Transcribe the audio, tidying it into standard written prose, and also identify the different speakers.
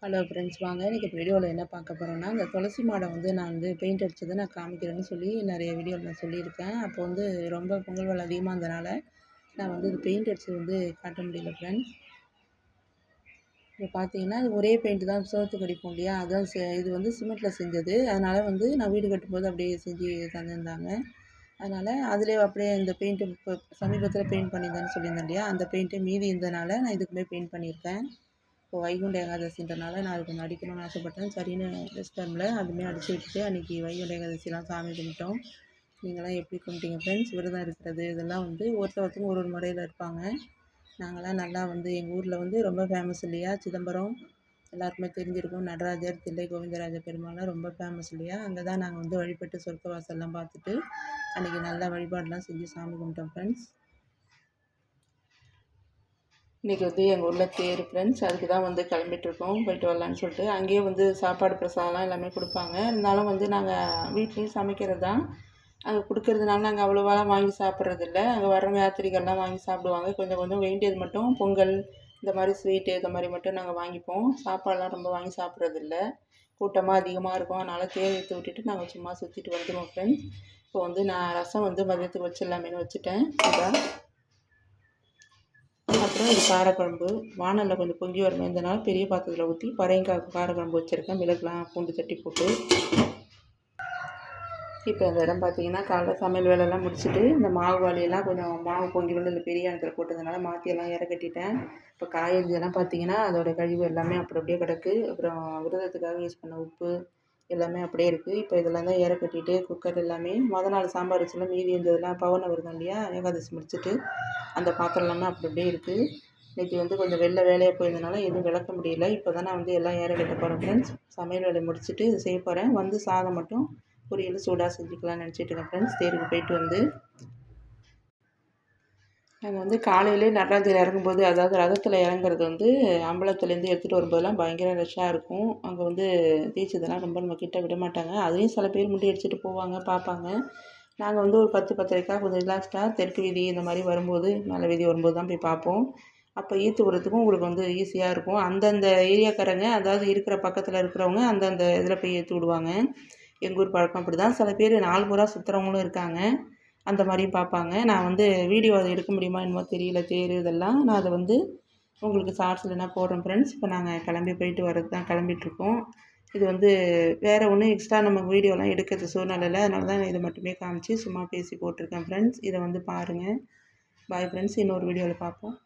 Speaker 1: Hello friends, வாங்க இன்றைக்கி வீடியோவில் என்ன பார்க்க போகிறோன்னா, இந்த துளசி மாடம் வந்து நான் வந்து பெயிண்ட் அடித்ததை நான் காமிக்கிறேன்னு சொல்லி நிறைய வீடியோவில் நான் சொல்லியிருக்கேன். அப்போ வந்து ரொம்ப பொங்கல் வேலை அதிகமாக இருந்தனால நான் வந்து இது பெயிண்ட் அடித்தது வந்து காட்ட முடியல ஃப்ரெண்ட்ஸ். இப்போ பார்த்தீங்கன்னா இது ஒரே பெயிண்ட் தான் சோத்துக்கு அடிப்போம் இல்லையா, அதான் இது வந்து சிமெண்ட்டில் செஞ்சது. அதனால் வந்து நான் வீடு கட்டும்போது அப்படியே செஞ்சு தந்திருந்தாங்க. அதனால் அதிலே அப்படியே இந்த பெயிண்ட்டு இப்போ சமீபத்தில் பெயிண்ட் பண்ணியிருந்தேன்னு சொல்லியிருந்தேன் இல்லையா, அந்த பெயிண்ட்டே மீதி இருந்ததுனால நான் இதுக்குமே பெயிண்ட் பண்ணியிருக்கேன். இப்போ வைகுண்ட ஏகாதசின்றனால நான் அது கொஞ்சம் அடிக்கணும்னு ஆசைப்பட்டேன். சரின்னு ரெஸ்ட் டைமில் அதுவுமே அடிச்சு விட்டுட்டு அன்றைக்கி வைகுண்ட ஏகாதசிலாம் சாமி கும்பிட்டோம். நீங்களாம் எப்படி கும்பிட்டீங்க ஃப்ரெண்ட்ஸ்? விரதம் இருக்கிறது இதெல்லாம் வந்து ஒருத்தவங்க ஒரு முறையில் இருப்பாங்க. நாங்களாம் நல்லா வந்து எங்கள் ஊரில் வந்து ரொம்ப ஃபேமஸ் இல்லையா, சிதம்பரம் எல்லாருக்குமே தெரிஞ்சிருக்கும். நடராஜர், தில்லை கோவிந்தராஜ பெருமாள்லாம் ரொம்ப ஃபேமஸ் இல்லையா, அங்கே தான் நாங்கள் வந்து வழிபட்டு சொர்க்க வாசல்லாம் பார்த்துட்டு அன்றைக்கி நல்லா வழிபாடெலாம் செஞ்சு சாமி கும்பிட்டோம் ஃப்ரெண்ட்ஸ். இன்றைக்கி வந்து எங்கள் ஊரில் தேர் ஃப்ரெண்ட்ஸ், அதுக்கு தான் வந்து கிளம்பிட்டுருக்கோம். போயிட்டு வரலான்னு சொல்லிட்டு அங்கேயே வந்து சாப்பாடு பிரசாதம்லாம் எல்லாமே கொடுப்பாங்க. இருந்தாலும் வந்து நாங்கள் வீட்லேயும் சமைக்கிறது தான். அங்கே கொடுக்கறதுனால நாங்கள் அவ்வளோவாலாம் வாங்கி சாப்பிட்றதில்ல. அங்கே வர்றவங்க யாத்திரிகள்லாம் வாங்கி சாப்பிடுவாங்க. கொஞ்சம் கொஞ்சம் வேண்டியது மட்டும் பொங்கல் இந்த மாதிரி ஸ்வீட்டு இந்த மாதிரி மட்டும் நாங்கள் வாங்கிப்போம். சாப்பாடெலாம் ரொம்ப வாங்கி சாப்பிட்றதில்ல. கூட்டமாக அதிகமாக இருக்கும். அதனால் தேர் இழுத்து விட்டுட்டு நாங்கள் சும்மா சுற்றிட்டு வந்துடுவோம் ஃப்ரெண்ட்ஸ். இப்போ வந்து நான் ரசம் வந்து மதியத்துக்கு வச்சிடலாமேனு வச்சுட்டேன். இதான் அப்புறம் இது காரக்குழம்பு வானலில் கொஞ்சம் பொங்கி வரணுன்றதுனால பெரிய பாத்திரத்தில் ஊற்றி பறையங்காய் காரக்குழம்பு வச்சுருக்கேன். மிளகுலாம் பூண்டு தட்டி போட்டு. இப்போ அந்த இடம் பார்த்தீங்கன்னா காலைல சமையல் வேலையெல்லாம் முடிச்சுட்டு இந்த மாவு வாளியெல்லாம் கொஞ்சம் மாவு பொங்கி வந்து இந்த பெரிய இடத்துல போட்டதுனால மாற்றியெல்லாம் இற கட்டிட்டேன். இப்போ காய்கறியெல்லாம் பார்த்தீங்கன்னா அதோடய கழிவு எல்லாமே அப்படி அப்படியே கிடக்கு. அப்புறம் விரதத்துக்காக யூஸ் பண்ண உப்பு எல்லாமே அப்படியே இருக்குது. இப்போ இதெல்லாம் தான் இற கட்டிட்டு குக்கர் எல்லாமே நாள் சாம்பார் வச்சுலாம் மீதி இருந்ததெல்லாம் பவனை வருதோம் இல்லையா, ஏகாதசி முடிச்சுட்டு அந்த பாத்திரம் எல்லாமே அப்படி அப்படியே இருக்குது. இன்றைக்கி வந்து கொஞ்சம் வெளில வேலையாக போயிருந்தனால எதுவும் விளக்க முடியல. இப்போ தான் நான் வந்து எல்லாம் ஏற கட்ட போகிறேன் ஃப்ரெண்ட்ஸ். சமையல் வேலையை முடிச்சுட்டு இது செய்ய போகிறேன். வந்து சாதம் மட்டும் பொரியல் சூடாக செஞ்சுக்கலாம்னு நினச்சிட்ருக்கேன் ஃப்ரெண்ட்ஸ். தேருக்கு போயிட்டு வந்து நாங்கள் வந்து காலையிலே நடராஜர் இறங்கும்போது, அதாவது ரதத்தில் இறங்குறது வந்து அம்பலத்துலேருந்து எடுத்துகிட்டு வரும்போதெல்லாம் பயங்கர ரஷ்ஷாக இருக்கும். அங்கே வந்து தீட்சிதெல்லாம் ரொம்ப நம்ம கிட்ட விட மாட்டாங்க. அதையும் சில பேர் முடி அடிச்சுட்டு போவாங்க, பார்ப்பாங்க. நாங்கள் வந்து ஒரு 10 10:30 கொஞ்சம் ரிலாக்ஸ்டாக தெற்கு வீதி இந்த மாதிரி வரும்போது மேலே வீதி வரும்போது தான் போய் பார்ப்போம். அப்போ ஈத்து விடுறதுக்கும் உங்களுக்கு வந்து ஈஸியாக இருக்கும். அந்தந்த ஏரியாக்காரங்க, அதாவது இருக்கிற பக்கத்தில் இருக்கிறவங்க அந்தந்த இதில் போய் ஏற்றி விடுவாங்க. எங்கள் ஊர் பழக்கம் அப்படி தான். சில பேர் நாள் பூரா சுற்றுறவங்களும் இருக்காங்க. அந்த மாதிரியும் பார்ப்பாங்க. நான் வந்து வீடியோ அதை எடுக்க முடியுமா என்னமோ தெரியல, தேர் இதெல்லாம் நான் அதை வந்து உங்களுக்கு ஷார்ட்ஸில் நான் போடுறேன் ஃப்ரெண்ட்ஸ். இப்போ நாங்கள் கிளம்பி போயிட்டு வர்றது தான் கிளம்பிட்டுருக்கோம். இது வந்து வேறு ஒன்றும் எக்ஸ்ட்ரா நம்ம வீடியோலாம் எடுக்கிறது சூழ்நிலை இல்லை. அதனால தான் இதை மட்டுமே காமிச்சு சும்மா பேசி போட்டிருக்கேன் ஃப்ரெண்ட்ஸ். இதை வந்து பாருங்கள். பாய் ஃப்ரெண்ட்ஸ், இன்னொரு வீடியோவில் பார்ப்போம்.